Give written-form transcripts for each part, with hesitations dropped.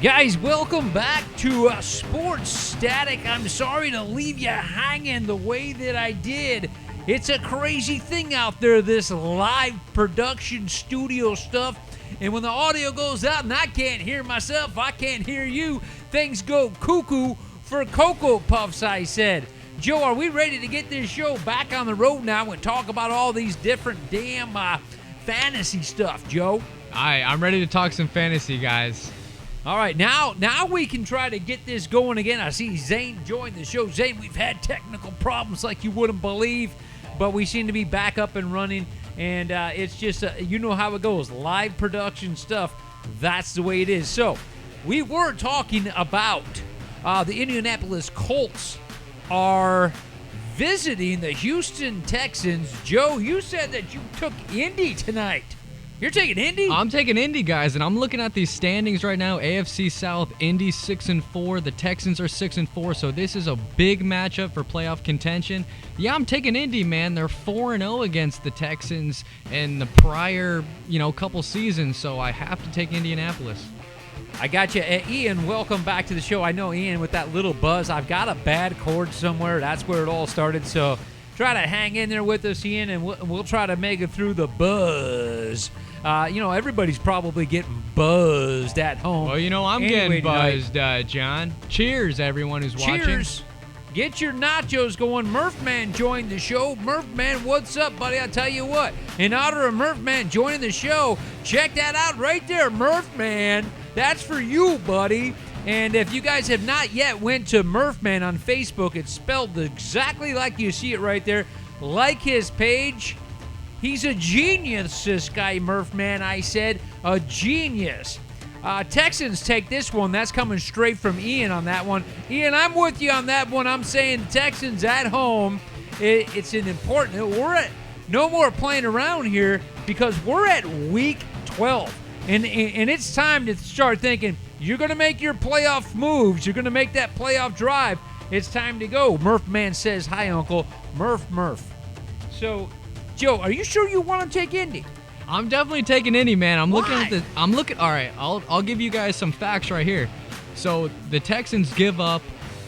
Guys, welcome back to Sports Static. I'm sorry to leave you hanging the way that I did. It's a crazy thing out there, this live production studio stuff. And when the audio goes out and I can't hear myself, I can't hear you, things go cuckoo for Cocoa Puffs, I said. Joe, are we ready to get this show back on the road now and talk about all these different damn fantasy stuff, Joe? I'm ready to talk some fantasy, guys. All right, now we can try to get this going again. I see Zane joined the show. Zane, we've had technical problems like you wouldn't believe, but we seem to be back up and running, and it's just, you know how it goes, live production stuff, that's the way it is. So, we were talking about the Indianapolis Colts are visiting the Houston Texans. Joe, you said that you took Indy tonight. You're taking Indy? I'm taking Indy, guys, and I'm looking at these standings right now. AFC South, Indy 6-4. The Texans are 6-4, so this is a big matchup for playoff contention. Yeah, I'm taking Indy, man. They're 4-0 against the Texans in the prior, couple seasons, so I have to take Indianapolis. I got you. Ian, welcome back to the show. I know, Ian, with that little buzz, I've got a bad cord somewhere. That's where it all started, so try to hang in there with us, Ian, and we'll try to make it through the buzz. Everybody's probably getting buzzed at home. Well, I'm getting buzzed, John. Cheers, everyone who's watching. Cheers. Get your nachos going. Murphman joined the show. Murphman, what's up, buddy? I tell you what, in honor of Murphman joining the show, check that out right there, Murphman. That's for you, buddy. And if you guys have not yet went to Murphman on Facebook, it's spelled exactly like you see it right there. Like his page. He's a genius, this guy, Murphman, I said. A genius. Texans take this one. That's coming straight from Ian on that one. Ian, I'm with you on that one. I'm saying Texans at home. It's an important. We're at no more playing around here because we're at week 12. And it's time to start thinking, you're going to make your playoff moves. You're going to make that playoff drive. It's time to go. Murphman says, hi, Uncle. Murph. So, Joe, are you sure you want to take Indy? I'm definitely taking Indy, man. Why? All right, I'll give you guys some facts right here. So the Texans give up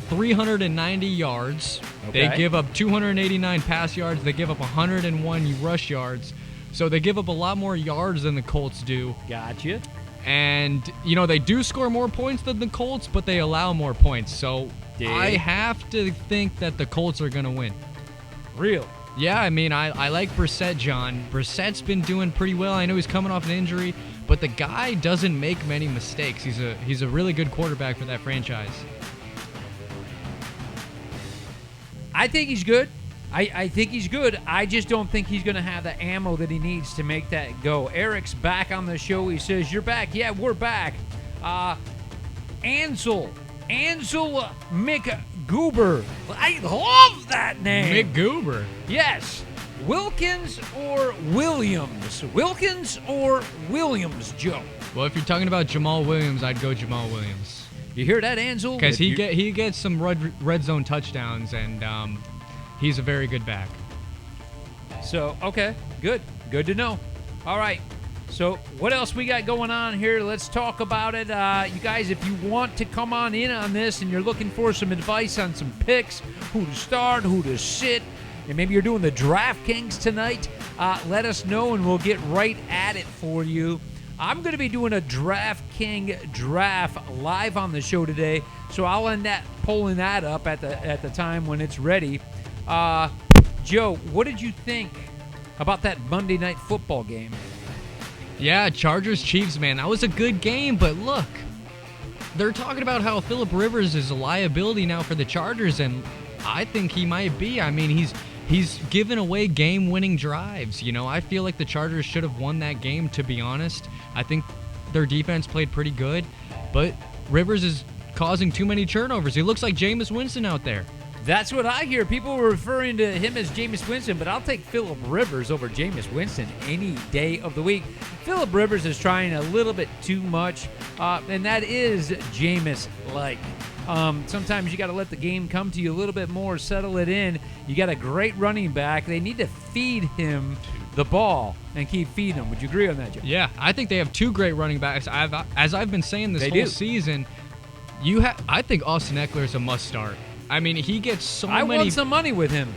390 yards. Okay. They give up 289 pass yards. They give up 101 rush yards. So they give up a lot more yards than the Colts do. Gotcha. And, they do score more points than the Colts, but they allow more points. So I have to think that the Colts are going to win. Real. Yeah, I like Brissett, John. Brissett's been doing pretty well. I know he's coming off an injury, but the guy doesn't make many mistakes. He's a really good quarterback for that franchise. I think he's good. I think he's good. I just don't think he's going to have the ammo that he needs to make that go. Eric's back on the show. He says, you're back. Yeah, we're back. Ansel McGoober. I love that name. McGoober. Yes. Wilkins or Williams? Wilkins or Williams, Joe? Well, if you're talking about Jamal Williams, I'd go Jamal Williams. You hear that, Ansel? Because he gets some red zone touchdowns, and he's a very good back. So, okay, good to know. All right, so what else we got going on here? Let's talk about it. You guys, if you want to come on in on this and you're looking for some advice on some picks, who to start, who to sit, and maybe you're doing the DraftKings tonight, let us know and we'll get right at it for you. I'm going to be doing a DraftKings draft live on the show today, so I'll end up pulling that up at the time when it's ready. Joe, what did you think about that Monday Night Football game? Yeah, Chargers-Chiefs, man. That was a good game, but look, they're talking about how Phillip Rivers is a liability now for the Chargers, and I think he might be. He's given away game-winning drives. I feel like the Chargers should have won that game, to be honest. I think their defense played pretty good, but Rivers is causing too many turnovers. He looks like Jameis Winston out there. That's what I hear. People were referring to him as Jameis Winston, but I'll take Phillip Rivers over Jameis Winston any day of the week. Phillip Rivers is trying a little bit too much, and that is Jameis-like. Sometimes you got to let the game come to you a little bit more, settle it in. You got a great running back. They need to feed him the ball and keep feeding them. Would you agree on that, Joe? Yeah, I think they have two great running backs. As I've been saying this whole season, I think Austin Eckler is a must start. I mean, he gets so many. I won some money with him.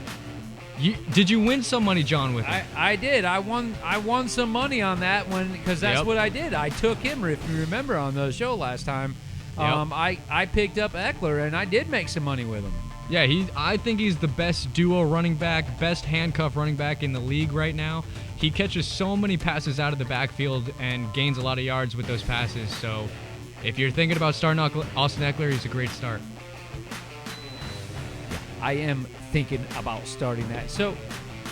Did you win some money, John, with him? I did. I won some money on that one because that's what I did. I took him, if you remember, on the show last time. Yep. I picked up Eckler, and I did make some money with him. Yeah, I think he's the best duo running back, best handcuff running back in the league right now. He catches so many passes out of the backfield and gains a lot of yards with those passes. So if you're thinking about starting Austin Eckler, he's a great start. I am thinking about starting that. So,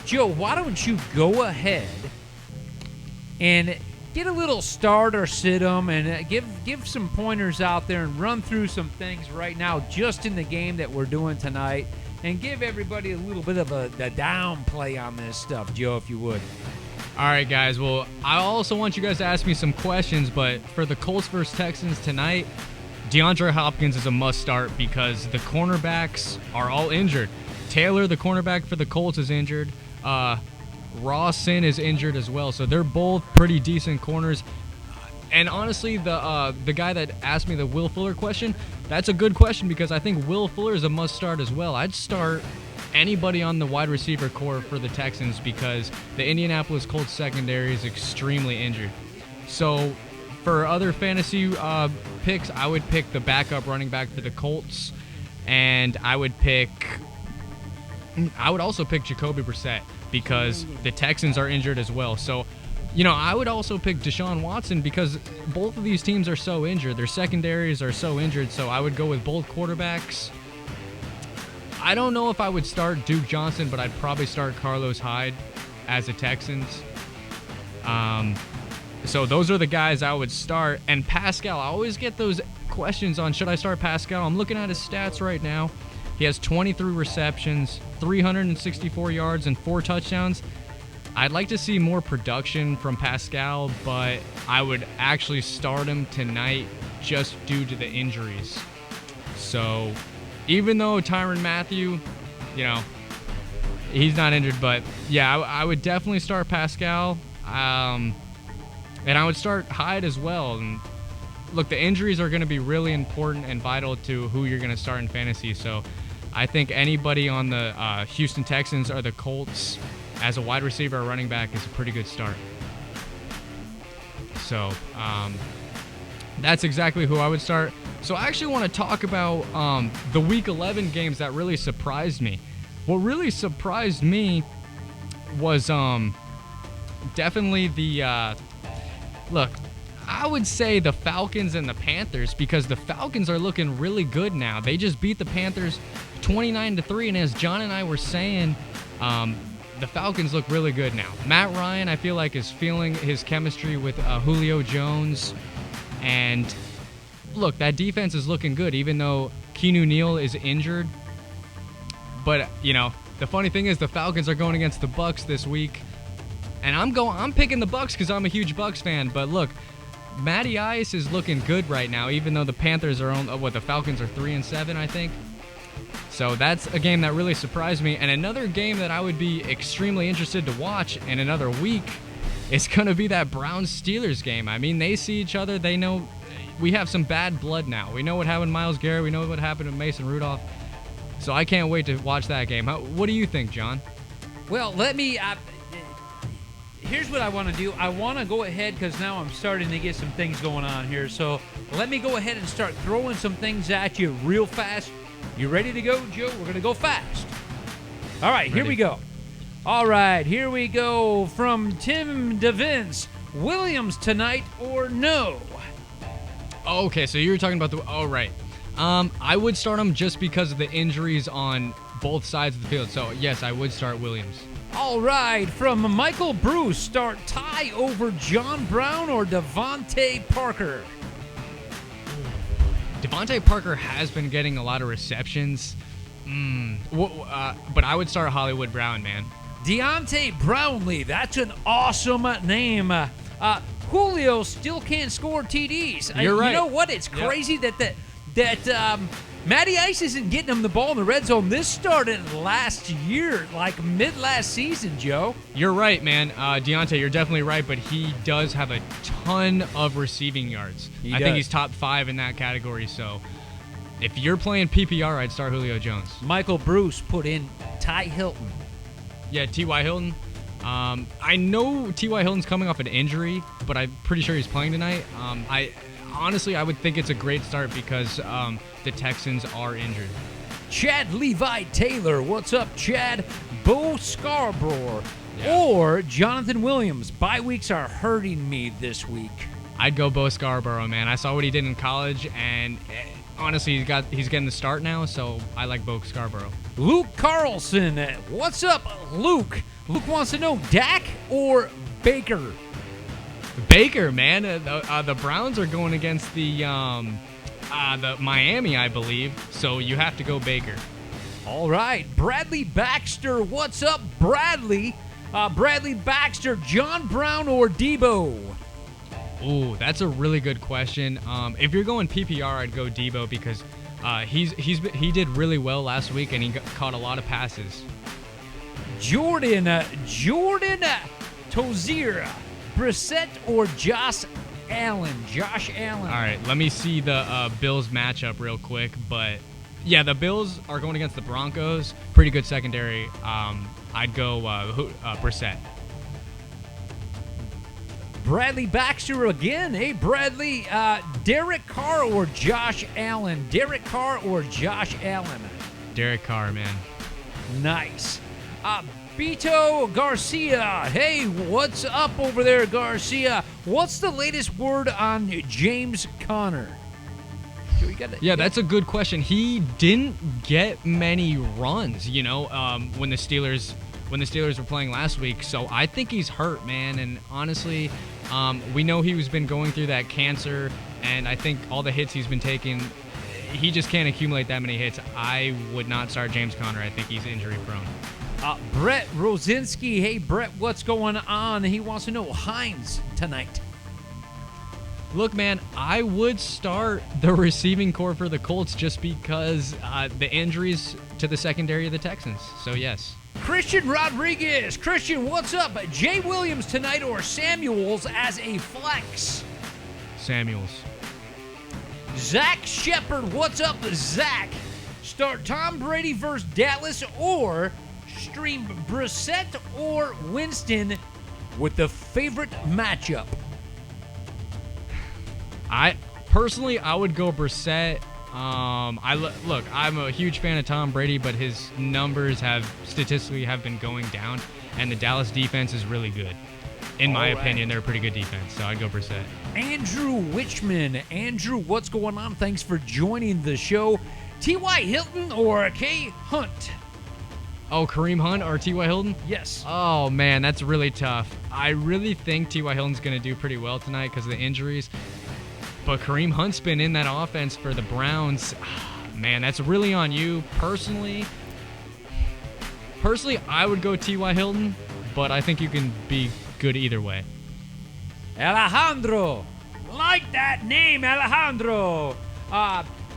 Joe, why don't you go ahead and get a little start or sit 'em and give some pointers out there and run through some things right now just in the game that we're doing tonight and give everybody a little bit of a downplay on this stuff, Joe, if you would. All right, guys. Well, I also want you guys to ask me some questions, but for the Colts versus Texans tonight, DeAndre Hopkins is a must start because the cornerbacks are all injured. Taylor, the cornerback for the Colts, is injured. Rawson is injured as well, so they're both pretty decent corners. And honestly, the guy that asked me the Will Fuller question, that's a good question because I think Will Fuller is a must start as well. I'd start anybody on the wide receiver core for the Texans because the Indianapolis Colts secondary is extremely injured. So for other fantasy picks, I would pick the backup running back for the Colts, and I would also pick Jacoby Brissett because the Texans are injured as well. So, I would also pick Deshaun Watson because both of these teams are so injured. Their secondaries are so injured, so I would go with both quarterbacks. I don't know if I would start Duke Johnson, but I'd probably start Carlos Hyde as the Texans. So those are the guys I would start. And Pascal, I always get those questions on should I start Pascal. I'm looking at his stats right now. He has 23 receptions, 364 yards, and 4 touchdowns. I'd like to see more production from Pascal, but I would actually start him tonight just due to the injuries. So even though Tyrann Mathieu, he's not injured, but yeah, I would definitely start Pascal. And I would start Hyde as well. And look, the injuries are going to be really important and vital to who you're going to start in fantasy. So I think anybody on the Houston Texans or the Colts as a wide receiver or running back is a pretty good start. So that's exactly who I would start. So I actually want to talk about the Week 11 games that really surprised me. What really surprised me was definitely the look, I would say the Falcons and the Panthers because the Falcons are looking really good now. They just beat the Panthers 29-3, and as John and I were saying, the Falcons look really good now. Matt Ryan, I feel like, is feeling his chemistry with Julio Jones, and look, that defense is looking good, even though Keanu Neal is injured. But the funny thing is, the Falcons are going against the Bucs this week. And I'm picking the Bucs because I'm a huge Bucs fan. But look, Matty Ice is looking good right now, even though the Panthers are the Falcons are 3-7, I think. So that's a game that really surprised me. And another game that I would be extremely interested to watch in another week is going to be that Browns-Steelers game. I mean, they see each other. They know we have some bad blood now. We know what happened to Myles Garrett. We know what happened to Mason Rudolph. So I can't wait to watch that game. What do you think, John? Well, here's what I want to do. I want to go ahead because now I'm starting to get some things going on here. So let me go ahead and start throwing some things at you real fast. You ready to go, Joe? We're going to go fast. All right, here we go. All right, here we go from Tim DeVince. Williams tonight or no? Okay, so you were talking about all right. I would start him just because of the injuries on both sides of the field. So, yes, I would start Williams. All right, from Michael Bruce, start Ty over John Brown or Devontae Parker? Devontae Parker has been getting a lot of receptions, but I would start Hollywood Brown, man. Deontay Brownlee, that's an awesome name. Julio still can't score TDs. You're right. You know what? It's crazy that Matty Ice isn't getting him the ball in the red zone. This started last year, like mid-last season, Joe. You're right, man. Deontay, you're definitely right, but he does have a ton of receiving yards. I think he's top 5 in that category, so if you're playing PPR, I'd start Julio Jones. Michael Bruce put in Ty Hilton. Yeah, T.Y. Hilton. I know T.Y. Hilton's coming off an injury, but I'm pretty sure he's playing tonight. Honestly, I would think it's a great start because the Texans are injured. Chad Levi Taylor. What's up, Chad? Bo Scarborough. Yeah. Or Jonathan Williams. Bye weeks are hurting me this week. I'd go Bo Scarborough, man. I saw what he did in college, and honestly, he's getting the start now, so I like Bo Scarborough. Luke Carlson. What's up, Luke? Luke wants to know Dak or Baker? Baker, man. The Browns are going against the Miami, I believe, so you have to go Baker. All right. Bradley Baxter. What's up, Bradley? Bradley Baxter, John Brown or Debo? Ooh, that's a really good question. If you're going PPR, I'd go Debo because he did really well last week and he caught a lot of passes. Jordan Tozier, Brissett or Josh Allen? Josh Allen. All right, let me see the Bills matchup real quick. But yeah, the Bills are going against the Broncos. Pretty good secondary. I'd go Brissett. Bradley Baxter again. Hey, Bradley. Derek Carr or Josh Allen? Derek Carr or Josh Allen? Derek Carr, man. Nice. Beto Garcia. Hey, what's up over there, Garcia? What's the latest word on James Conner? Yeah, that's a good question. He didn't get many runs, when the Steelers were playing last week. So I think he's hurt, man. And honestly, we know he's been going through that cancer, and I think all the hits he's been taking, he just can't accumulate that many hits. I would not start James Conner. I think he's injury prone. Brett Rosinski. Hey, Brett, what's going on? He wants to know Hines tonight. Look, man, I would start the receiving core for the Colts just because the injuries to the secondary of the Texans. So, yes. Christian Rodriguez. Christian, what's up? Jay Williams tonight or Samuels as a flex? Samuels. Zach Shepard. What's up, Zach? Start Tom Brady versus Dallas or stream Brissett or Winston with the favorite matchup? I would go Brissett. I'm a huge fan of Tom Brady, but his numbers have statistically been going down, and the Dallas defense is really good. In my opinion, they're a pretty good defense, so I'd go Brissett. Andrew Wichman. Andrew, what's going on? Thanks for joining the show. T.Y. Hilton or K. Hunt? Oh, Kareem Hunt or T.Y. Hilton? Yes. Oh, man, that's really tough. I really think T.Y. Hilton's going to do pretty well tonight because of the injuries. But Kareem Hunt's been in that offense for the Browns. Man, that's really on you. Personally, I would go T.Y. Hilton, but I think you can be good either way. Alejandro. Like that name, Alejandro.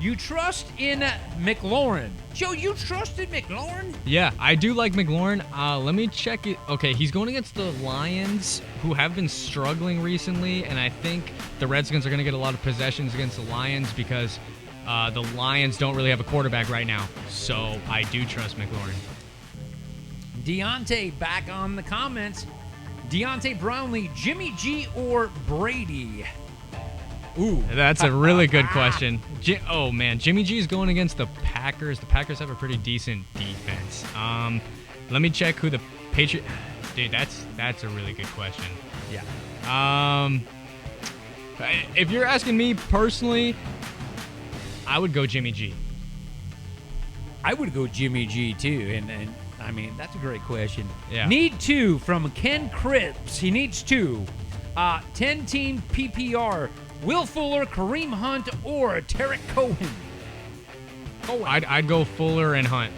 You trust in McLaurin. Joe, you trust in McLaurin? Yeah, I do like McLaurin. Let me check it. Okay, he's going against the Lions, who have been struggling recently, and I think the Redskins are going to get a lot of possessions against the Lions because the Lions don't really have a quarterback right now. So I do trust McLaurin. Deontay back on the comments. Deontay Brownlee, Jimmy G or Brady? Ooh, that's a really good question. Oh man, Jimmy G is going against the Packers. The Packers have a pretty decent defense. Let me check who the Patriots. Dude, that's a really good question. Yeah. If you're asking me personally, I would go Jimmy G. I would go Jimmy G too, and I mean that's a great question. Yeah. Need two from Ken Cripps. He needs two. 10-team PPR. Will Fuller, Kareem Hunt, or Tarek Cohen? I'd go Fuller and Hunt.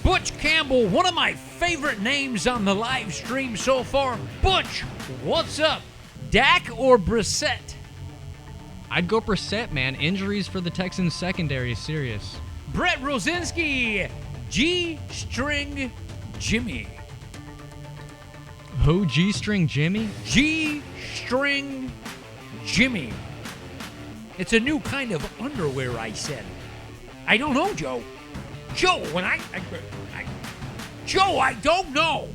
Butch Campbell, one of my favorite names on the live stream so far. Butch, what's up? Dak or Brissett? I'd go Brissett, man. Injuries for the Texans secondary is serious. Brett Rosinski, G-string Jimmy. Who? G-string Jimmy? G-string Jimmy. It's a new kind of underwear, I said. I don't know, Joe. Joe, Joe, I don't know.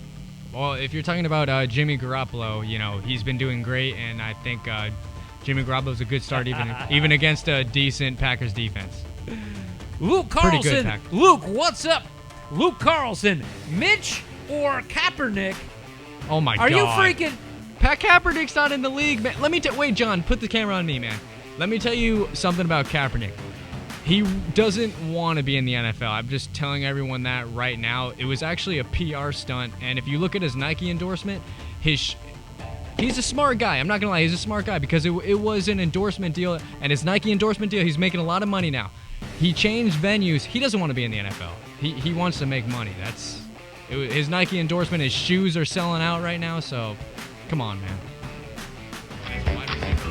Well, if you're talking about Jimmy Garoppolo, you know, he's been doing great, and I think Jimmy Garoppolo's a good start even against a decent Packers defense. Luke Pretty good, Carlson. Pack. Luke, what's up? Luke Carlson. Mitch or Kaepernick? Oh, my Are God. you freaking... Pat Kaepernick's not in the league, man. Wait, John, put the camera on me, man. Let me tell you something about Kaepernick. He doesn't want to be in the NFL. I'm just telling everyone that right now. It was actually a PR stunt, and if you look at his Nike endorsement, he's a smart guy. I'm not going to lie, he's a smart guy because it was an endorsement deal, and his Nike endorsement deal, he's making a lot of money now. He changed venues. He doesn't want to be in the NFL. He wants to make money. His Nike endorsement, his shoes are selling out right now, so come on, man.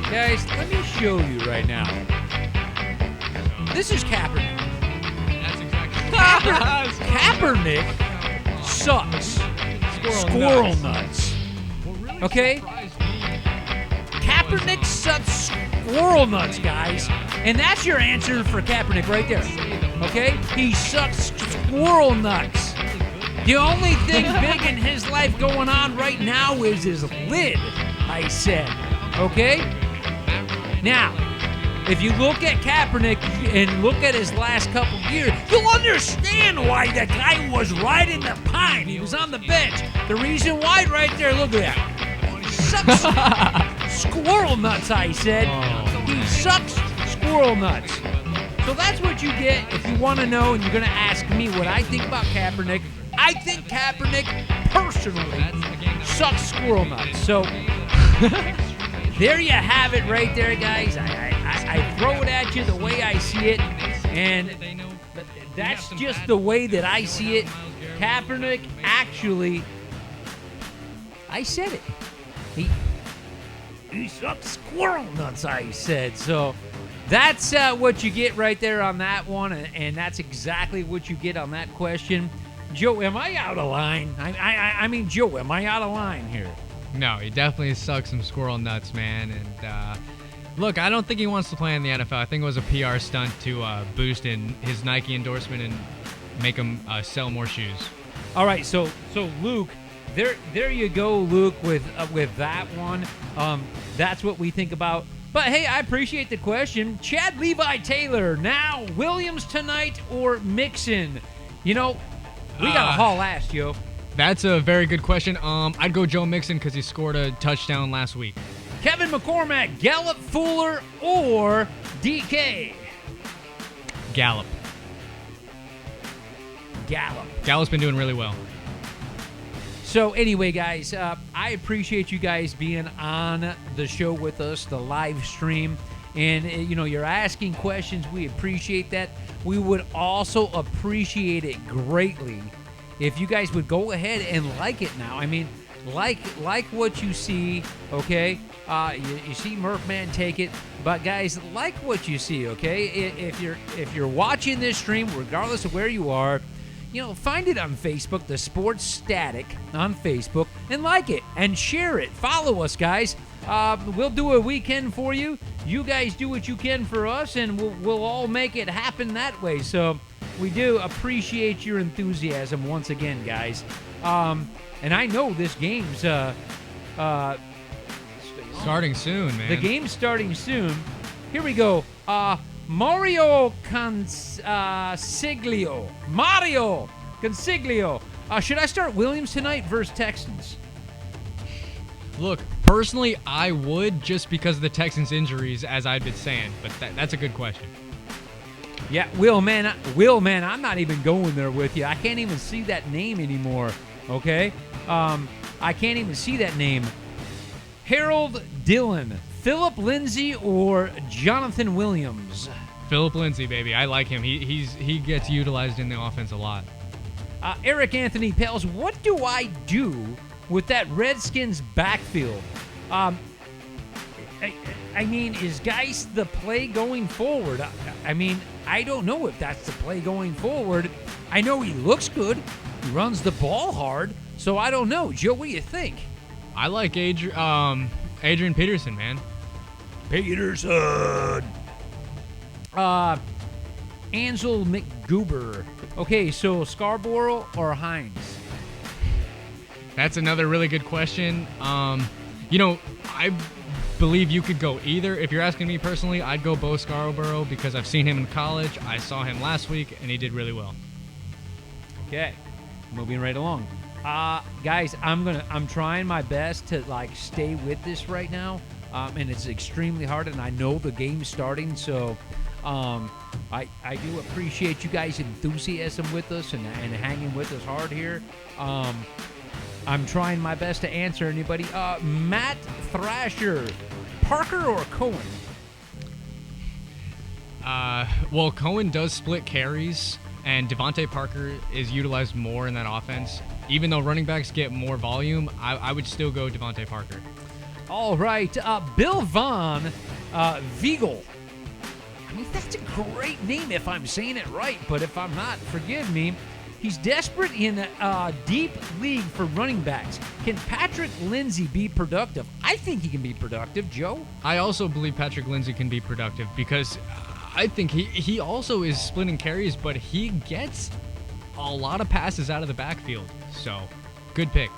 Guys, let me show you right now. This is Kaepernick. That's exactly Kaepernick sucks. Squirrel nuts. Okay? Kaepernick sucks squirrel nuts, guys. And that's your answer for Kaepernick right there. Okay? He sucks squirrel nuts. The only thing big in his life going on right now is his lid, I said. Okay? Now, if you look at Kaepernick and look at his last couple years, you'll understand why the guy was riding the pine. He was on the bench. The reason why right there, look at that. Sucks squirrel nuts, I said. He sucks squirrel nuts. So that's what you get if you want to know and you're going to ask me what I think about Kaepernick. I think Kaepernick, personally, sucks squirrel nuts. So there you have it right there, guys. I throw it at you the way I see it, and that's just the way that I see it. Kaepernick, actually, I said it. He sucks squirrel nuts, I said. So that's what you get right there on that one, and that's exactly what you get on that question. Joe, am I out of line? I mean, Joe, am I out of line here? No, he definitely sucks some squirrel nuts, man. And look, I don't think he wants to play in the NFL. I think it was a PR stunt to boost in his Nike endorsement and make him sell more shoes. All right, so Luke, there you go, Luke, with that one. That's what we think about. But hey, I appreciate the question. Chad Levi Taylor, now Williams tonight or Mixon? You know, we got a haul ass, Joe. That's a very good question. I'd go Joe Mixon because he scored a touchdown last week. Kevin McCormack, Gallup, Fuller, or DK? Gallup. Gallup's been doing really well. So anyway, guys, I appreciate you guys being on the show with us, the live stream. And, you know, you're asking questions. We appreciate that. We would also appreciate it greatly if you guys would go ahead and like it now. I mean, like what you see, okay? You see Murphman take it, but guys, like what you see, okay? If you're watching this stream, regardless of where you are, you know, find it on Facebook, the Sports Static on Facebook, and like it and share it. Follow us, guys. We'll do a weekend for you. You guys do what you can for us, and we'll all make it happen that way. So we do appreciate your enthusiasm once again, guys. And I know this game's starting soon, man. The game's starting soon. Here we go. Mario Consiglio. Should I start Williams tonight versus Texans? Look, personally, I would just because of the Texans' injuries, as I've been saying. But that's a good question. Yeah, Will, man, I'm not even going there with you. I can't even see that name anymore, okay? I can't even see that name. Harold Dillon, Philip Lindsay, or Jonathan Williams? Philip Lindsay, baby. I like him. He gets utilized in the offense a lot. Eric Anthony Pales, what do I do with that Redskins backfield? I mean, is Geis the play going forward? I mean, I don't know if that's the play going forward. I know he looks good. He runs the ball hard. So I don't know. Joe, what do you think? I like Adrian Peterson, man. Peterson. Ansel McGoober. Okay, so Scarborough or Hines? That's another really good question. You know, I believe you could go either. If you're asking me personally, I'd go Bo Scarborough because I've seen him in college. I saw him last week, and he did really well. Okay, moving right along. Guys, I'm trying my best to like stay with this right now, and it's extremely hard. And I know the game's starting, so I do appreciate you guys' enthusiasm with us and hanging with us hard here. I'm trying my best to answer anybody. Matt Thrasher, Parker or Cohen? Well, Cohen does split carries, and Devontae Parker is utilized more in that offense. Even though running backs get more volume, I would still go Devontae Parker. All right. Bill Vaughn, Viegel. I mean, that's a great name if I'm saying it right, but if I'm not, forgive me. He's desperate in a deep league for running backs. Can Patrick Lindsay be productive? I think he can be productive, Joe. I also believe Patrick Lindsay can be productive because I think he also is splitting carries, but he gets a lot of passes out of the backfield. So, good pick.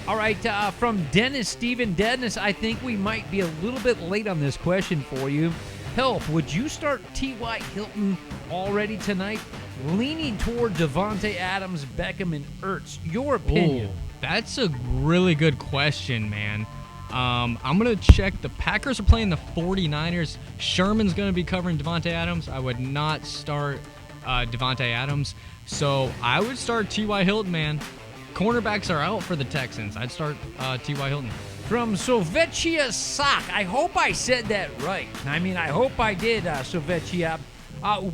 All right, from Stephen Dennis, I think we might be a little bit late on this question for you. Help, would you start T.Y. Hilton already tonight? Leaning toward Devontae Adams, Beckham, and Ertz. Your opinion? Ooh, that's a really good question, man. I'm going to check. The Packers are playing the 49ers. Sherman's going to be covering Devontae Adams. I would not start Devontae Adams. So I would start T.Y. Hilton, man. Cornerbacks are out for the Texans. I'd start T.Y. Hilton. From Sovechia Sock. I hope I said that right. I mean, I hope I did, Sovechia.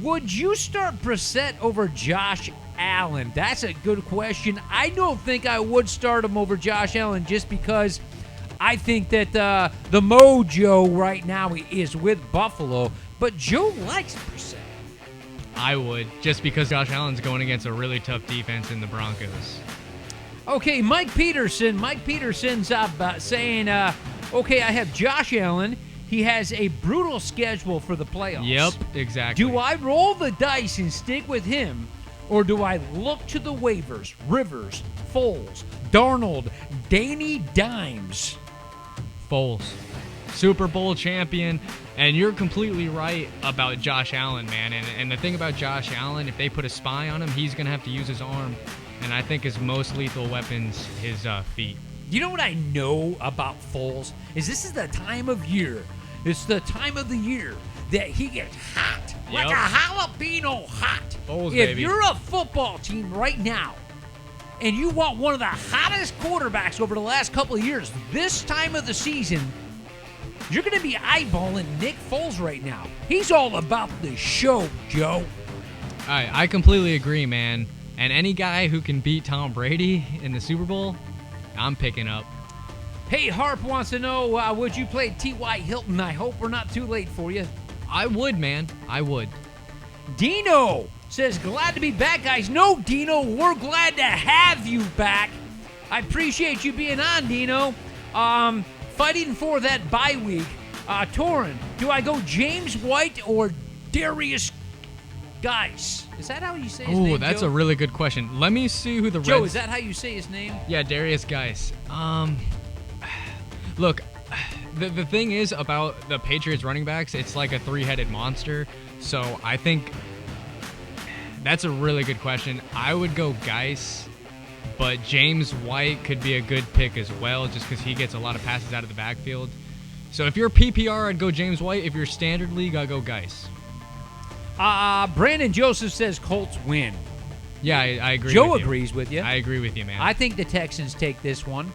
Would you start Brissett over Josh Allen? That's a good question. I don't think I would start him over Josh Allen just because I think that the mojo right now is with Buffalo. But Joe likes Brissett. I would, just because Josh Allen's going against a really tough defense in the Broncos. Okay, Mike Peterson. Mike Peterson's saying, okay, I have Josh Allen. He has a brutal schedule for the playoffs. Yep, exactly. Do I roll the dice and stick with him, or do I look to the waivers? Rivers, Foles, Darnold, Danny Dimes. Foles, Super Bowl champion, and you're completely right about Josh Allen, man. And the thing about Josh Allen, if they put a spy on him, he's going to have to use his arm. And I think his most lethal weapon's his feet. You know what I know about Foles? Is this is the time of year. It's the time of the year that he gets hot. Like a jalapeno hot. Foles, if baby. You're a football team right now, and you want one of the hottest quarterbacks over the last couple of years, this time of the season, you're going to be eyeballing Nick Foles right now. He's all about the show, Joe. I completely agree, man. And any guy who can beat Tom Brady in the Super Bowl, I'm picking up. Hey, Harp wants to know, would you play T.Y. Hilton? I hope we're not too late for you. I would, man. I would. Dino says, glad to be back, guys. No, Dino, we're glad to have you back. I appreciate you being on, Dino. Fighting for that bye week. Torrin, do I go James White or Darius Geis? Is that how you say his name, Oh, that's Joe? a really good question. Let me see who the Joe, Reds... is that how you say his name? Yeah, Darius Geis. Look, the thing is about the Patriots running backs, it's like a three-headed monster. So I think that's a really good question. I would go Geis, but James White could be a good pick as well, just because he gets a lot of passes out of the backfield. So if you're PPR, I'd go James White. If you're standard league, I'd go Geis. Brandon Joseph says Colts win. Yeah, I agree Joe with you. agrees with you. I agree with you, man. I think the Texans take this one.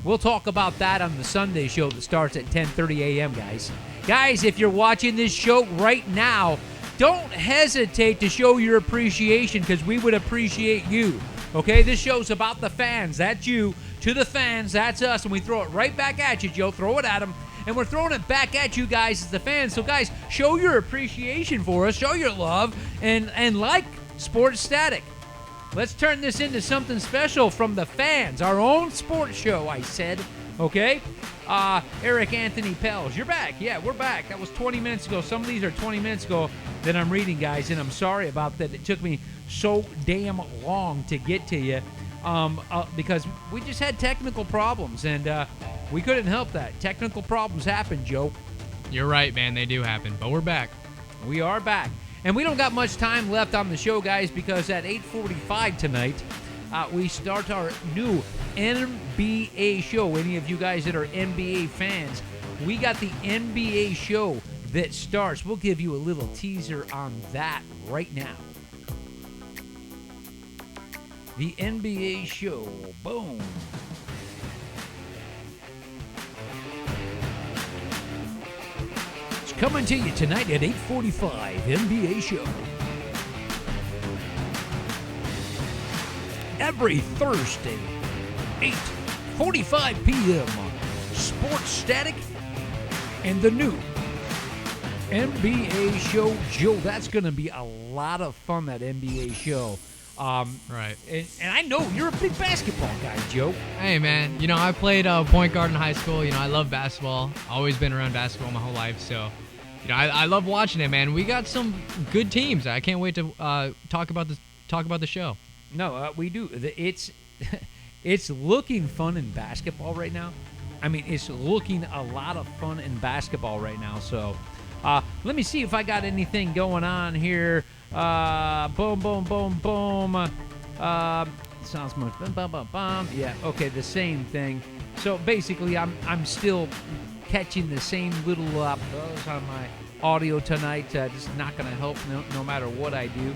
We'll talk about that on the Sunday show that starts at 10:30 a.m., guys. Guys, if you're watching this show right now, don't hesitate to show your appreciation because we would appreciate you. Okay, this show's about the fans. That's you. To the fans, that's us, and we throw it right back at you, Joe. Throw it at them. and we're throwing it back at you guys as the fans. So, guys, show your appreciation for us, show your love, and like Sports Static. Let's turn this into something special from the fans, our own sports show, I said. Okay? Eric Anthony Pels, you're back. Yeah, we're back. That was 20 minutes ago. Some of these are 20 minutes ago that I'm reading, guys, and I'm sorry about that. It took me so damn long to get to you because we just had technical problems, and we couldn't help that. Technical problems happen, Joe. You're right, man. They do happen, but we're back. We are back. And we don't got much time left on the show, guys, because at 8:45 tonight, we start our new NBA show. Any of you guys that are NBA fans, we got the NBA show that starts. We'll give you a little teaser on that right now. The NBA show. Boom. It's coming to you tonight at 8:45, NBA show. Every Thursday, 8:45 p.m. Sports Static and the new NBA show. Joe, that's going to be a lot of fun, that NBA show. Right. And I know you're a big basketball guy, Joe. Hey, man. I played point guard in high school. I love basketball. Always been around basketball my whole life. So, I love watching it, man. We got some good teams. I can't wait to talk about the show. No, we do. It's looking fun in basketball right now. I mean, it's looking a lot of fun in basketball right now. So, let me see if I got anything going on here. Boom, boom, boom, boom. Sounds much. Bum, bum, bum, bum. Yeah. Okay. The same thing. So basically, I'm still catching the same little buzz on my audio tonight. Just not going to help no matter what I do.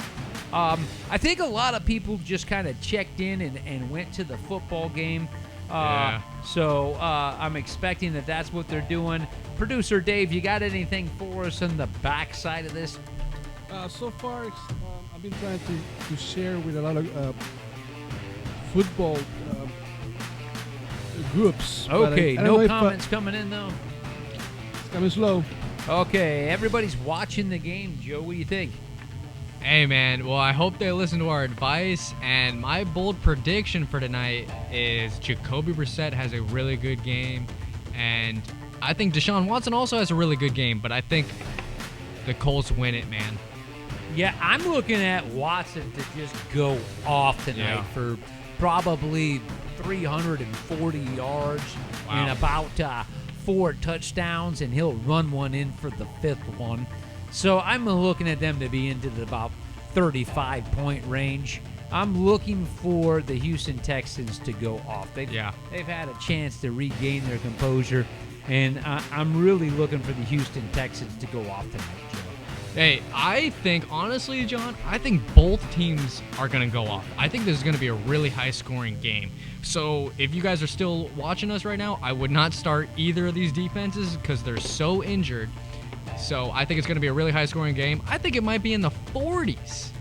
I think a lot of people just kind of checked in and went to the football game. Yeah. So I'm expecting that's what they're doing. Producer Dave, you got anything for us on the back side of this? So far, I've been trying to share with a lot of football groups. Okay, I don't know no if, comments coming in, though. It's coming slow. Okay, everybody's watching the game. Joe, what do you think? Hey, man. Well, I hope they listen to our advice. And my bold prediction for tonight is Jacoby Brissett has a really good game. And I think Deshaun Watson also has a really good game. But I think the Colts win it, man. Yeah, I'm looking at Watson to just go off tonight for probably 340 yards and about 4 touchdowns, and he'll run one in for the 5th one. So I'm looking at them to be into the about 35-point range. I'm looking for the Houston Texans to go off. They've had a chance to regain their composure, and I'm really looking for the Houston Texans to go off tonight, Joe. Hey, I think, honestly, John, I think both teams are going to go off. I think this is going to be a really high-scoring game. So if you guys are still watching us right now, I would not start either of these defenses because they're so injured. So I think it's going to be a really high-scoring game. I think it might be in the 40s.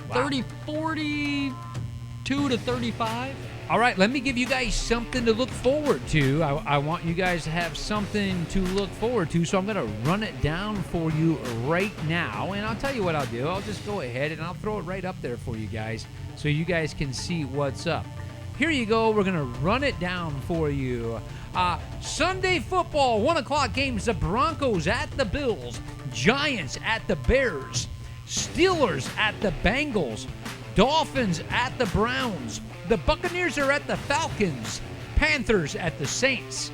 Wow. 42 to 35. All right, let me give you guys something to look forward to. I want you guys to have something to look forward to, so I'm going to run it down for you right now. And I'll tell you what I'll do. I'll just go ahead and I'll throw it right up there for you guys so you guys can see what's up. Here you go. We're going to run it down for you. Sunday football, 1 o'clock games. The Broncos at the Bills. Giants at the Bears. Steelers at the Bengals. Dolphins at the Browns. The Buccaneers are at the Falcons. Panthers at the Saints.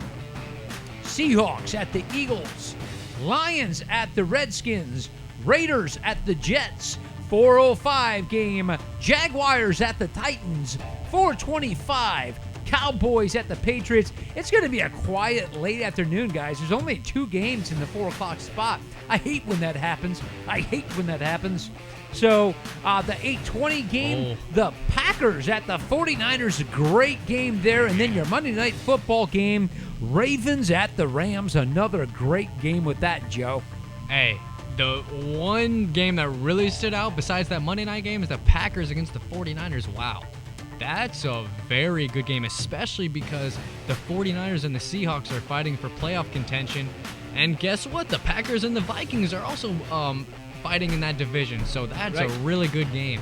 Seahawks at the Eagles. Lions at the Redskins. Raiders at the Jets. 4:05 game. Jaguars at the Titans. 4:25. Cowboys at the Patriots. It's going to be a quiet late afternoon, guys. There's only 2 games in the 4 o'clock spot. I hate when that happens. So the 8:20 game, the Packers at the 49ers, a great game there. And then your Monday Night Football game, Ravens at the Rams, another great game with that, Joe. Hey, the one game that really stood out besides that Monday night game is the Packers against the 49ers. Wow. That's a very good game, especially because the 49ers and the Seahawks are fighting for playoff contention. And guess what? The Packers and the Vikings are also fighting in that division. So that's a really good game.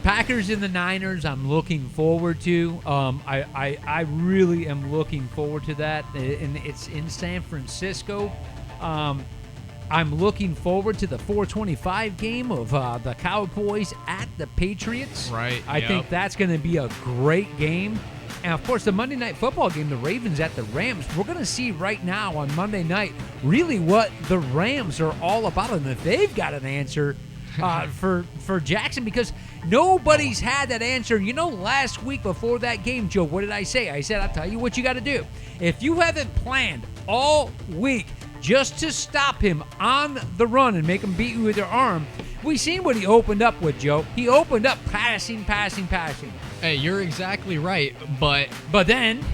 Packers and the Niners, I'm looking forward to. I really am looking forward to that. And it's in San Francisco. I'm looking forward to the 425 game of the Cowboys at the Patriots. Right. I think that's going to be a great game. And, of course, the Monday Night Football game, the Ravens at the Rams. We're going to see right now on Monday night really what the Rams are all about and if they've got an answer for Jackson, because nobody's had that answer. You know, last week before that game, Joe, what did I say? I said, I'll tell you what you got to do. If you haven't planned all week just to stop him on the run and make him beat you with your arm, we seen what he opened up with, Joe. He opened up passing. Hey, you're exactly right, but then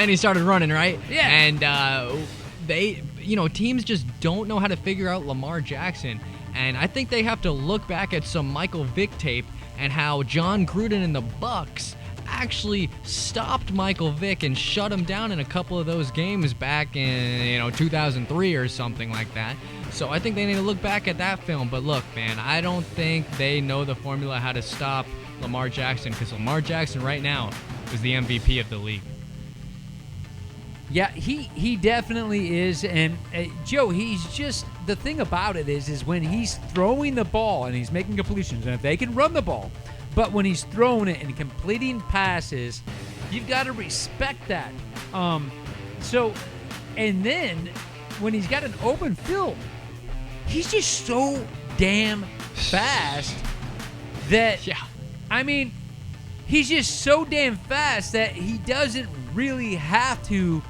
he started running, right? Yeah. And teams just don't know how to figure out Lamar Jackson. And I think they have to look back at some Michael Vick tape and how John Gruden and the Bucs actually stopped Michael Vick and shut him down in a couple of those games back in 2003 or something like that. So I think they need to look back at that film. But look, man, I don't think they know the formula how to stop Lamar Jackson, because Lamar Jackson right now is the MVP of the league. Yeah, he definitely is. And Joe, he's just, the thing about it is when he's throwing the ball and he's making completions, and if they can run the ball, but when he's throwing it and completing passes, you've got to respect that. And then when he's got an open field, he's just so damn fast that, I mean, he's just so damn fast that he doesn't really have to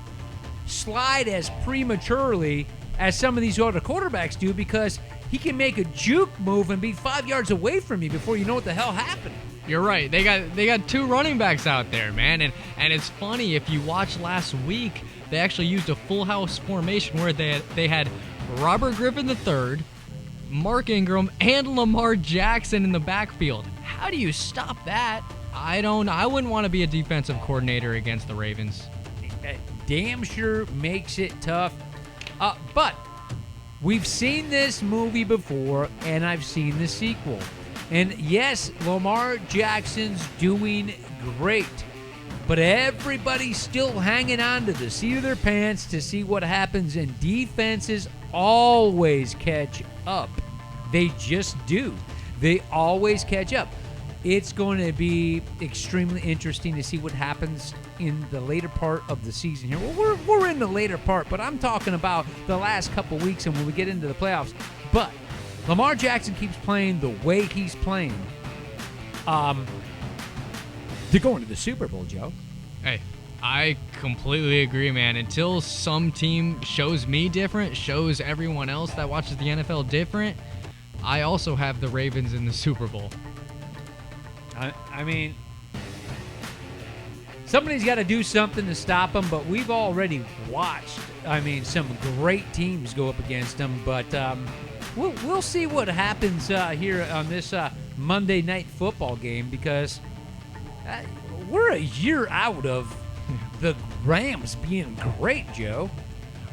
slide as prematurely as some of these other quarterbacks do, because he can make a juke move and be 5 yards away from you before you know what the hell happened. You're right. They got two running backs out there, man. And it's funny, if you watched last week, they actually used a full house formation where they had Robert Griffin III, Mark Ingram, and Lamar Jackson in the backfield. How do you stop that? I wouldn't want to be a defensive coordinator against the Ravens. Damn sure makes it tough. But we've seen this movie before, and I've seen the sequel. And yes, Lamar Jackson's doing great, but everybody's still hanging on to the seat of their pants to see what happens, and defenses always catch up. They just do. They always catch up. It's going to be extremely interesting to see what happens in the later part of the season here. Well, we're in the later part, but I'm talking about the last couple weeks and when we get into the playoffs. But Lamar Jackson keeps playing the way he's playing. They're going to the Super Bowl, Joe. Hey, I completely agree, man. Until some team shows me different, shows everyone else that watches the NFL different, I also have the Ravens in the Super Bowl. I mean, somebody's got to do something to stop them, but we've already watched, some great teams go up against them. But we'll see what happens here on this Monday Night Football game, because we're a year out of the Rams being great, Joe.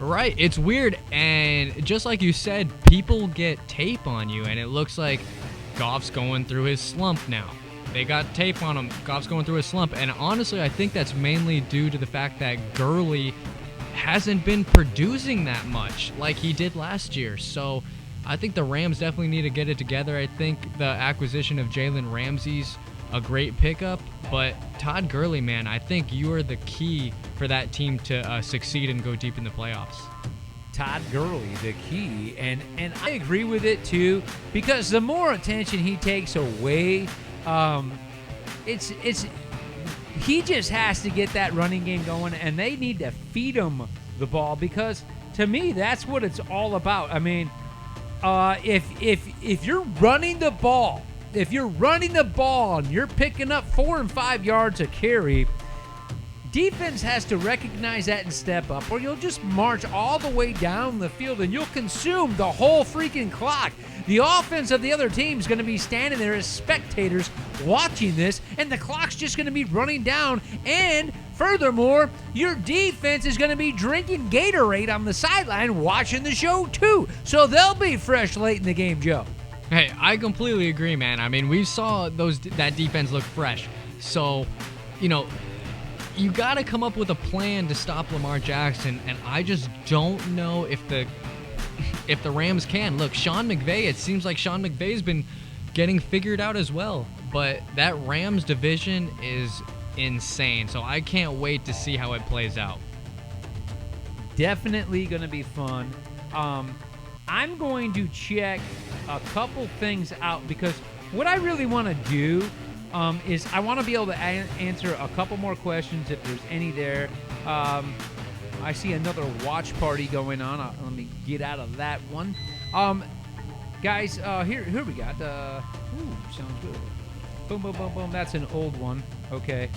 Right, it's weird, and just like you said, people get tape on you, and it looks like Goff's going through his slump now. They got tape on him. Goff's going through a slump. And honestly, I think that's mainly due to the fact that Gurley hasn't been producing that much like he did last year. So I think the Rams definitely need to get it together. I think the acquisition of Jalen Ramsey's a great pickup. But Todd Gurley, man, I think you are the key for that team to succeed and go deep in the playoffs. Todd Gurley, the key. And I agree with it, too, because the more attention he takes away, he just has to get that running game going, and they need to feed him the ball, because to me that's what it's all about. I mean, if you're running the ball, and you're picking up 4 and 5 yards a carry, defense has to recognize that and step up, or you'll just march all the way down the field and you'll consume the whole freaking clock. The offense of the other team is going to be standing there as spectators watching this, and the clock's just going to be running down. And furthermore, your defense is going to be drinking Gatorade on the sideline watching the show too. So they'll be fresh late in the game, Joe. Hey, I completely agree, man. I mean, we saw that defense look fresh. So, you got to come up with a plan to stop Lamar Jackson, and I just don't know if the Rams can. Look, Sean McVay, it seems like Sean McVay's been getting figured out as well, but that Rams division is insane, so I can't wait to see how it plays out. Definitely going to be fun. I'm going to check a couple things out because what I really want to do is I want to be able to answer a couple more questions if there's any there. I see another watch party going on. Let me get out of that one. Guys, here we got. Sounds good. Boom, boom, boom, boom. That's an old one. Okay.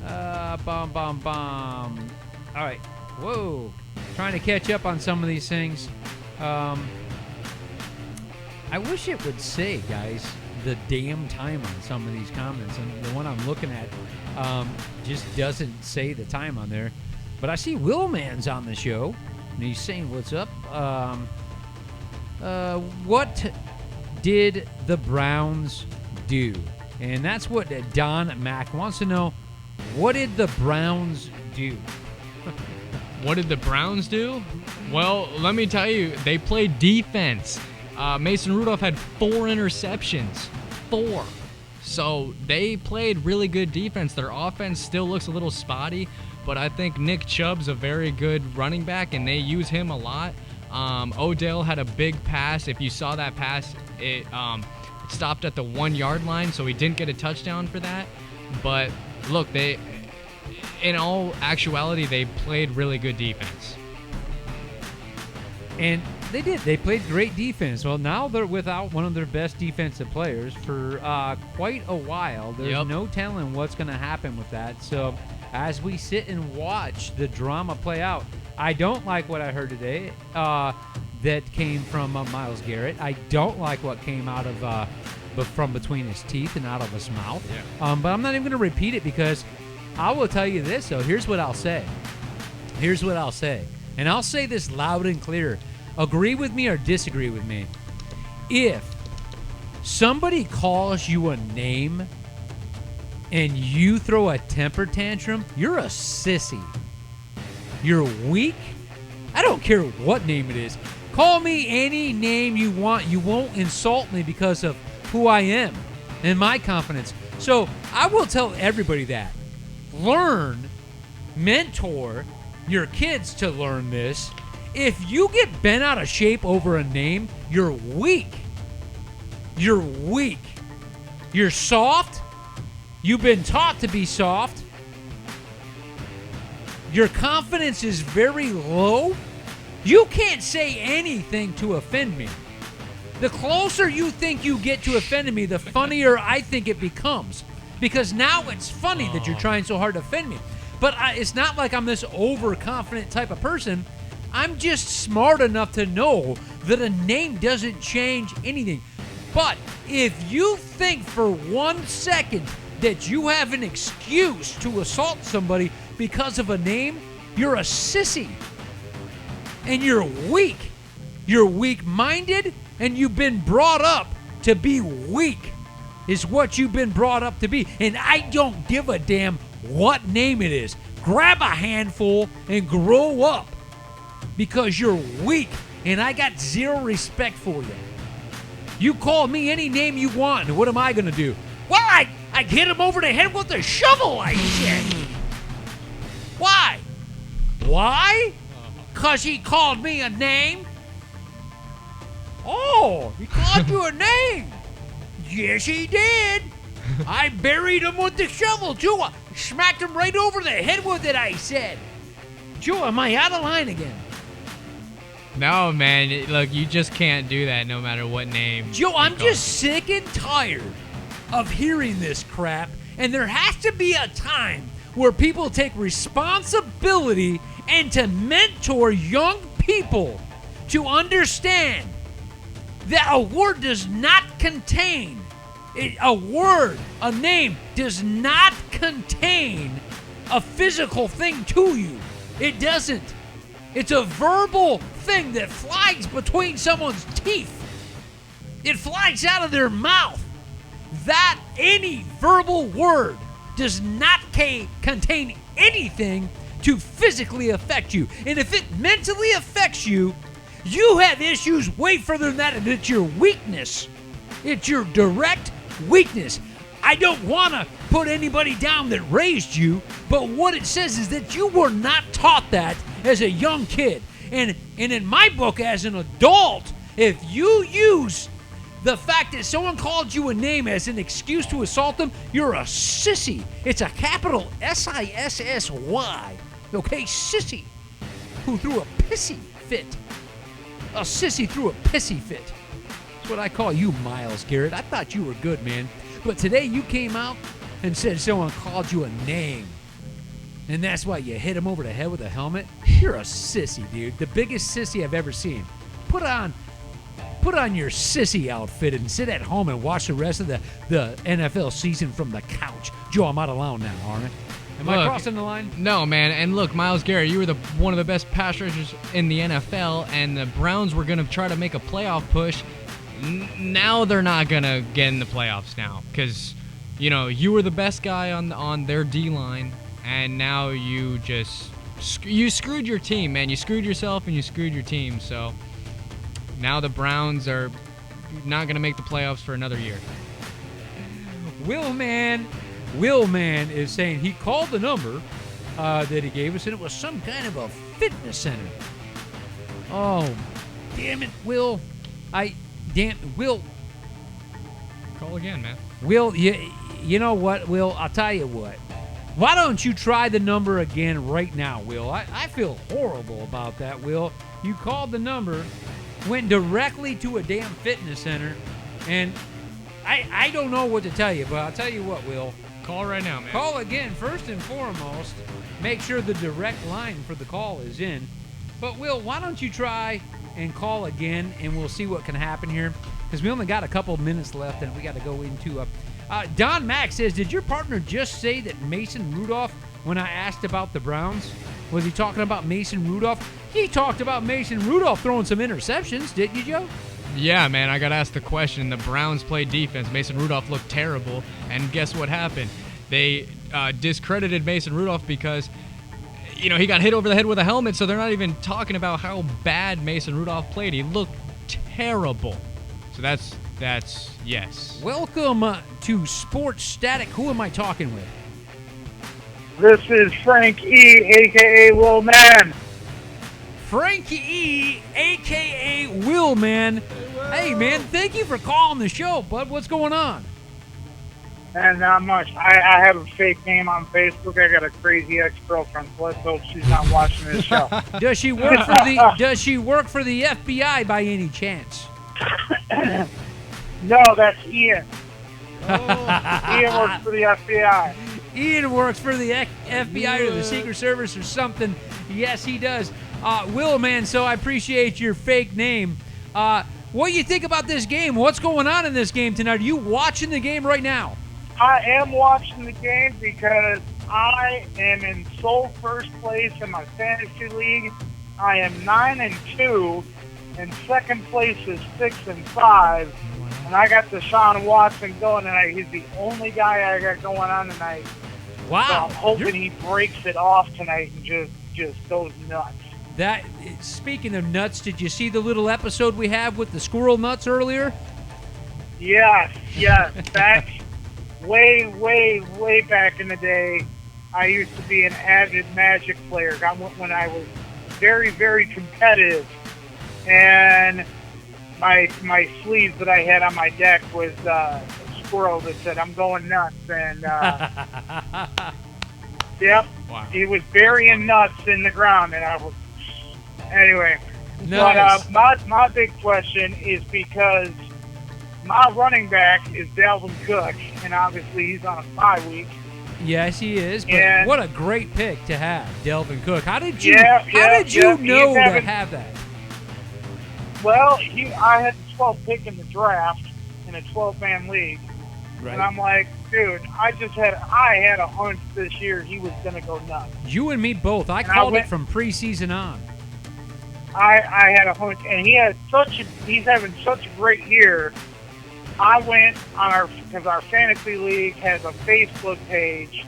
Bomb, bomb, bomb. All right. Whoa. Trying to catch up on some of these things. I wish it would say, guys, the damn time on some of these comments. And the one I'm looking at just doesn't say the time on there. But I see Willman's on the show, and he's saying, what's up? What did the Browns do? And that's what Don Mack wants to know. What did the Browns do? What did the Browns do? Well, let me tell you, they played defense. Mason Rudolph had 4 interceptions. 4. So they played really good defense. Their offense still looks a little spotty, but I think Nick Chubb's a very good running back, and they use him a lot. Odell had a big pass. If you saw that pass, it stopped at the 1-yard line, so he didn't get a touchdown for that. But look, in all actuality, they played really good defense. And they did. They played great defense. Well, now they're without one of their best defensive players for quite a while. There's no telling what's going to happen with that. So as we sit and watch the drama play out, I don't like what I heard today that came from Myles Garrett. I don't like what came out of from between his teeth and out of his mouth. Yeah. But I'm not even going to repeat it because I will tell you this, though. Here's what I'll say. And I'll say this loud and clear. Agree with me or disagree with me. If somebody calls you a name and you throw a temper tantrum, you're a sissy. You're weak. I don't care what name it is. Call me any name you want. You won't insult me because of who I am and my confidence. So I will tell everybody that. Learn, mentor your kids to learn this. If you get bent out of shape over a name, you're weak. You're weak. You're soft. You've been taught to be soft. Your confidence is very low. You can't say anything to offend me. The closer you think you get to offending me, the funnier I think it becomes. Because now it's funny that you're trying so hard to offend me. But it's not like I'm this overconfident type of person. I'm just smart enough to know that a name doesn't change anything. But if you think for 1 second that you have an excuse to assault somebody because of a name, you're a sissy. And you're weak. You're weak-minded, and you've been brought up to be weak, is what you've been brought up to be. And I don't give a damn what name it is. Grab a handful and grow up because you're weak, and I got zero respect for you. You call me any name you want, and what am I going to do? Well, I hit him over the head with a shovel, I said. Why? Why? Because he called me a name? Oh, he called you a name? Yes, he did. I buried him with the shovel, too. I smacked him right over the head with it, I said. Joe, am I out of line again? No, man. Look, you just can't do that no matter what name. Joe, I'm just sick and tired of hearing this crap, and there has to be a time where people take responsibility and to mentor young people to understand that a word does not contain, a name does not contain a physical thing to you. It doesn't. It's a verbal thing that flies between someone's teeth. It flies out of their mouth. That any verbal word does not contain anything to physically affect you. And if it mentally affects you, you have issues way further than that, and it's your weakness. It's your direct weakness. I don't want to put anybody down that raised you, but what it says is that you were not taught that as a young kid. And in my book, as an adult, if you use the fact that someone called you a name as an excuse to assault them, you're a sissy. It's a capital S-I-S-S-Y. Okay, sissy, who threw a pissy fit. A sissy threw a pissy fit. That's what I call you, Myles Garrett. I thought you were good, man. But today you came out and said someone called you a name. And that's why you hit him over the head with a helmet? You're a sissy, dude. The biggest sissy I've ever seen. Put on your sissy outfit and sit at home and watch the rest of the NFL season from the couch. Joe, I'm out of line now, aren't I? Am I crossing the line? No, man. And look, Myles Garrett, you were one of the best pass rushers in the NFL, and the Browns were going to try to make a playoff push. Now they're not going to get in the playoffs now because, you were the best guy on their D-line, and now you screwed your team, man. You screwed yourself and you screwed your team, so now the Browns are not going to make the playoffs for another year. Will Man is saying he called the number that he gave us, and it was some kind of a fitness center. Oh, damn it, Will. Will. Call again, man. Will, you know what, Will? I'll tell you what. Why don't you try the number again right now, Will? I feel horrible about that, Will. You called the number, went directly to a damn fitness center, and I don't know what to tell you, but I'll tell you what, Will. Call right now, man. Call again. First and foremost, make sure the direct line for the call is in. But, Will, why don't you try and call again, and we'll see what can happen here, because we only got a couple of minutes left, and we got to go into Don Mack says, did your partner just say that Mason Rudolph when I asked about the Browns? Was he talking about Mason Rudolph? He talked about Mason Rudolph throwing some interceptions, didn't you, Joe? Yeah, man, I got asked the question. The Browns played defense. Mason Rudolph looked terrible, and guess what happened? They discredited Mason Rudolph because, he got hit over the head with a helmet, so they're not even talking about how bad Mason Rudolph played. He looked terrible. So that's yes. Welcome to Sports Static. Who am I talking with? This is Frank E., a.k.a. Will Man. Frankie E., a.k.a. Will Man. Hey, man, thank you for calling the show, bud. What's going on? And not much. I have a fake name on Facebook. I got a crazy ex-girlfriend, so let's hope she's not watching this show. Does she work for the FBI by any chance? No, that's Ian. Ian works for the FBI. Ian works for the FBI or the Secret Service or something. Yes, he does. Will, man, so I appreciate your fake name. What do you think about this game? What's going on in this game tonight? Are you watching the game right now? I am watching the game because I am in sole first place in my fantasy league. I am 9-2, and second place is 6-5. And I got Deshaun Watson going tonight. He's the only guy I got going on tonight. Wow. So I'm hoping he breaks it off tonight and just goes nuts. Speaking of nuts, did you see the little episode we have with the squirrel nuts earlier? Yes. Back way back in the day, I used to be an avid Magic player when I was very, very competitive. And my sleeve that I had on my deck was a squirrel that said, "I'm going nuts." And, yep, wow. He was burying nuts in the ground. And I was, anyway. Nice. But my big question is because my running back is Dalvin Cook, and obviously he's on a bye week. Yes, he is. But And- what a great pick to have, Delvin Cook. How did you? Yeah, how did you yeah, know he's to having- have that? Well, I had the 12th pick in the draft in a 12-man league. Right. And I'm like, dude, I had a hunch this year he was going to go nuts. You and me both. I And I called it went- from preseason on. I had a hunch, and he's having such a great year. I went on because our fantasy league has a Facebook page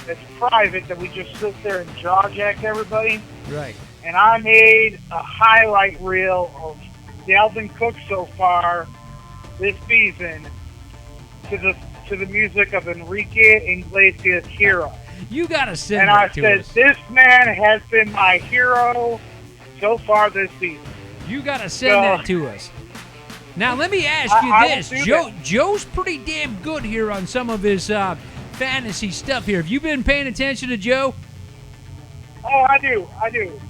that's private that we just sit there and jaw jack everybody. Right. And I made a highlight reel of Dalvin Cook so far this season to the music of Enrique Iglesias' Hero. You got to send And that I to said, us. this man has been my hero so far this season. You got to send So- that to us. Now, let me ask you I will this. do Joe's pretty damn good here on some of his fantasy stuff here. Have you been paying attention to Joe? Oh, I do.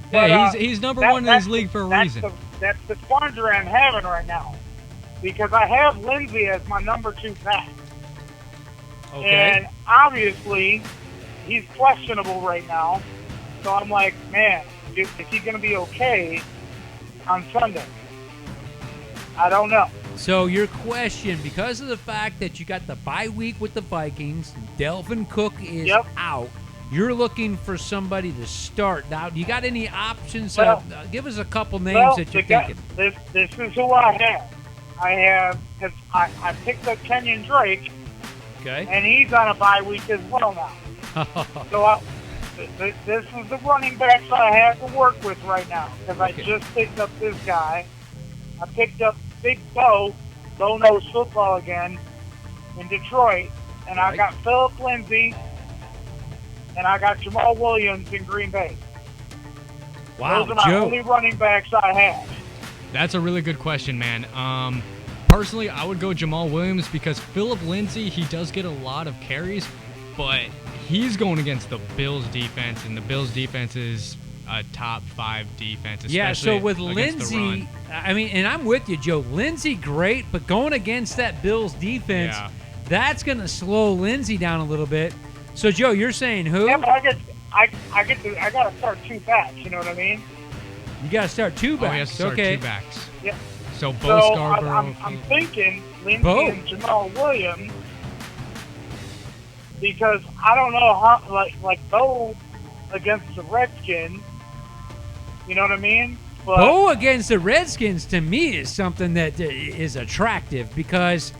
But, Hey, he's number one in that's his league for a that's reason. That's the quandary I'm having right now. Because I have Lindsey as my number 2 back. And obviously, he's questionable right now. So I'm like, man, is he going to be okay on Sunday? I don't know. So your question, because of the fact that you got the bye week with the Vikings, Delvin Cook is Yep. out, you're looking for somebody to start. Now, do you got any options? Well- Give us a couple names Well, that you're the guy- thinking. this is who I have. Because I picked up Kenyon Drake, Okay. and he's on a bye week as well now. So this is the running backs I have to work with right now because Okay. I just picked up this guy. I picked up Big Bo knows football again in Detroit, and I Right. got Philip Lindsay, and I got Jamal Williams in Green Bay. Wow, Those are my Joe. only running backs I have. That's a really good question, man. Personally, I would go Jamal Williams because Philip Lindsay, he does get a lot of carries, but he's going against the Bills defense, and the Bills defense is a top 5 defense. Yeah, so especially with against the Lindsey, run. I mean, and I'm with you, Joe. Lindsey, great, but going against that Bills defense, Yeah. that's going to slow Lindsey down a little bit. So, Joe, you're saying who? Yeah, but I got to start 2 backs. You know what I mean? You got to start 2 Oh, he has backs. to start Okay. 2 backs. Yeah. So Bo So Scarborough. I'm thinking Lindsey Bo. and Jamal Williams because I don't know how like Bo against the Redskins. You know what I mean? But Bo against the Redskins to me is something that is attractive because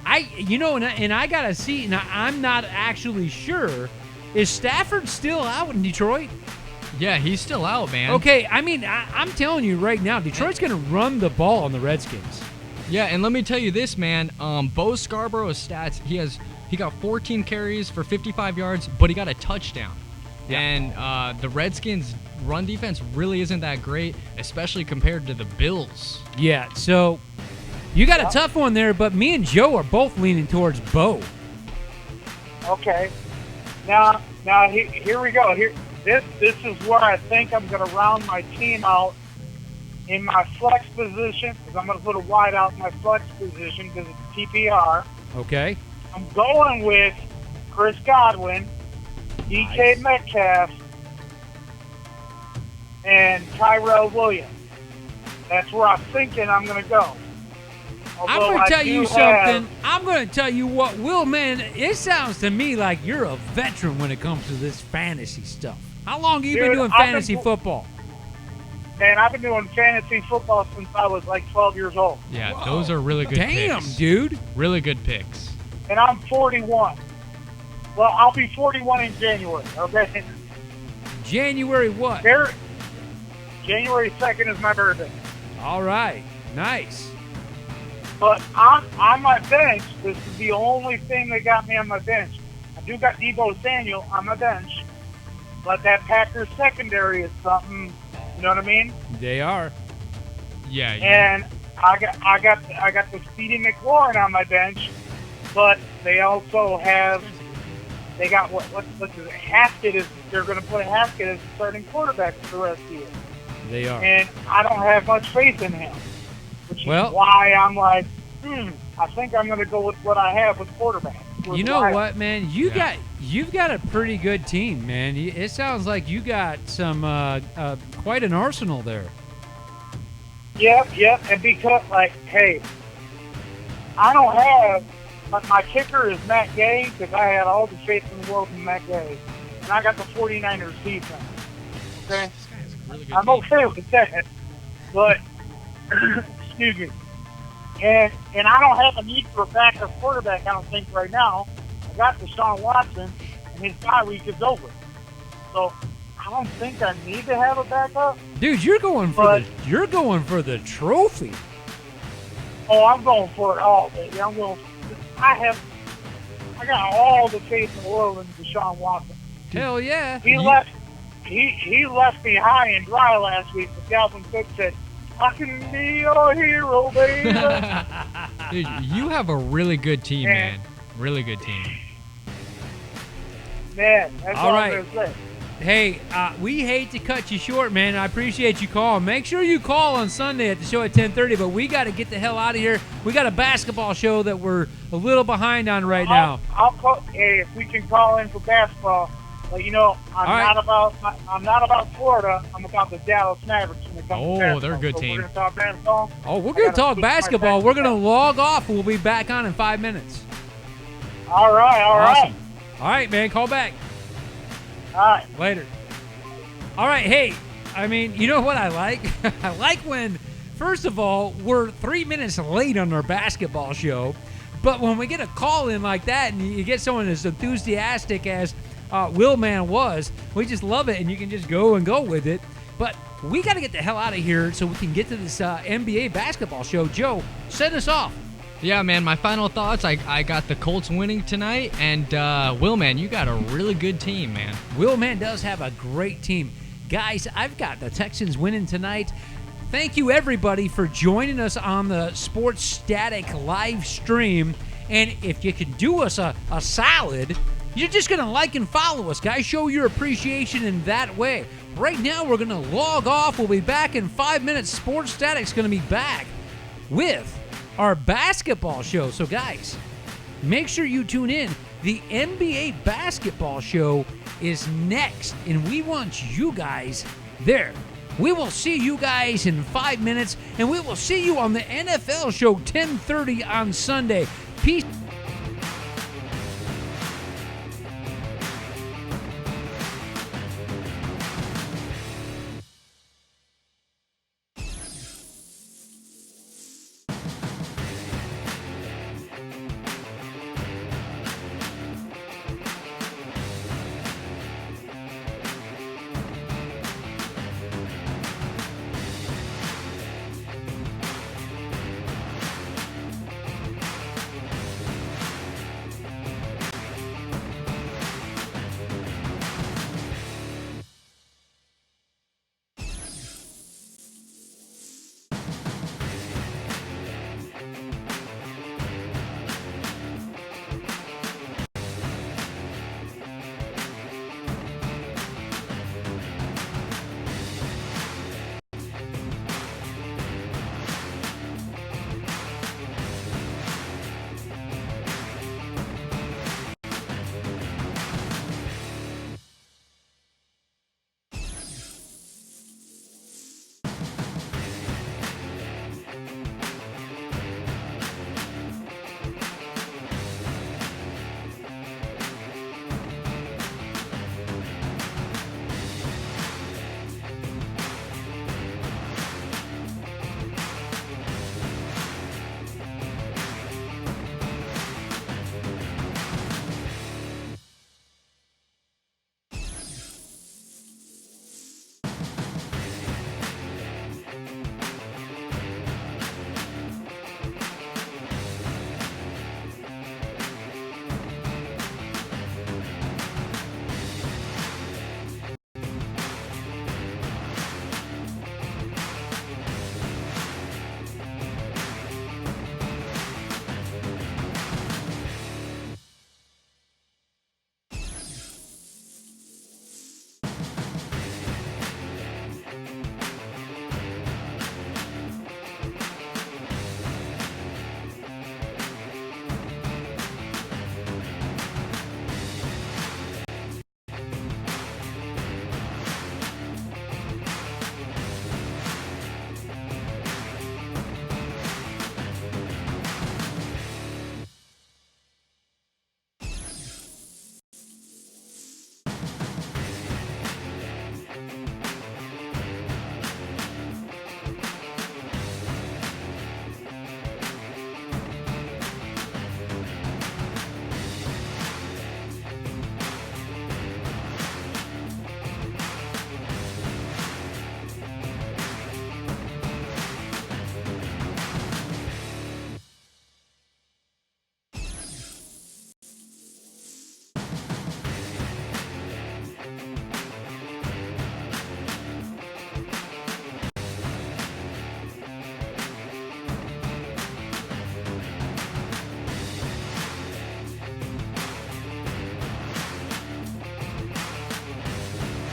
and I gotta see. Now I'm not actually sure. Is Stafford still out in Detroit? Yeah, he's still out, man. Okay, I mean I'm telling you right now, Detroit's gonna run the ball on the Redskins. Yeah, and let me tell you this, man. Bo Scarborough's stats, he got 14 carries for 55 yards, but he got a touchdown. Yeah. And the Redskins' run defense really isn't that great, especially compared to the Bills. Yeah, so you got a tough one there, but me and Joe are both leaning towards Bo. okay. Now here we go. This is where I think I'm going to round my team out in my flex position because I'm going to put a wide out in my flex position because it's PPR. Okay. I'm going with Chris Godwin, DK Nice. Metcalf, and Tyrell Williams. That's where I'm thinking I'm going to go. I'm Although going I to tell do you have- something. I'm going to tell you what, Will, man, it sounds to me like you're a veteran when it comes to this fantasy stuff. How long have you been Dude, doing I've been fantasy do- football? Man, I've been doing fantasy football since I was like 12 years old. Yeah, Whoa. those are really good Damn, picks. dude. Really good picks. And I'm 41. Well, I'll be 41 in January, okay? January what? January 2nd is my birthday. All right. Nice. But on my bench, this is the only thing that got me on my bench. I do got Deebo Samuel on my bench, but that Packers secondary is something, you know what I mean? They are. Yeah. And I got the Speedy McLaurin on my bench, but they also got what is it? Haskett is they're going to put Haskett as the starting quarterback for the rest of the year, They are. and I don't have much faith in him, which is Well- why I'm like, I think I'm going to go with what I have with quarterback. with You know Wild. what, man? You've got a pretty good team, man. It sounds like you got some quite an arsenal there. Yep, and because, like, hey, I don't have, my kicker is Matt Gay, because I had all the faith in the world in Matt Gay, and I got the 49ers defense, okay? Really good I'm team. okay with that, but, excuse me, and I don't have a need for a backup quarterback, I don't think, right now. I got Deshaun Watson, and his bye week is over. So, I don't think I need to have a backup. Dude, you're going for the trophy. Oh, I'm going for it all, baby. I got all the faith in the world in Deshaun Watson. Hell yeah. He left me high and dry last week, but Dalvin Cook said, "I can be your hero, baby." Dude, you have a really good team, Yeah. man. Really good team. Man, that's All all right. I'm gonna say. Hey, we hate to cut you short, man. I appreciate you calling. Make sure you call on Sunday at the show at 10:30, but we got to get the hell out of here. We got a basketball show that we're a little behind on right now. I'll call. Hey, if we can call in for basketball, but you know, I'm All right. not about Florida. I'm about the Dallas Mavericks when it comes Oh, to basketball. they're a good So team. We're gonna talk basketball. Oh, we're I going to gotta talk switch my basketball. We're going to tactics. log off. We'll be back on in 5 minutes. All right. Awesome. All right, man. Call back. All right. Later. All right, hey, I mean, you know what I like? I like when, first of all, we're 3 minutes late on our basketball show, but when we get a call in like that and you get someone as enthusiastic as Will Man was, we just love it and you can just go with it. But we got to get the hell out of here so we can get to this NBA basketball show. Joe, send us off. Yeah, man, my final thoughts, I got the Colts winning tonight, and Will, man, you got a really good team, man. Will Man does have a great team. Guys, I've got the Texans winning tonight. Thank you, everybody, for joining us on the Sports Static live stream. And if you can do us a solid, you're just going to like and follow us, guys. Show your appreciation in that way. Right now, we're going to log off. We'll be back in 5 minutes. Sports Static's going to be back with our basketball show. So, guys, make sure you tune in. The NBA basketball show is next, and we want you guys there. We will see you guys in 5 minutes, and we will see you on the NFL show 10:30 on Sunday. Peace.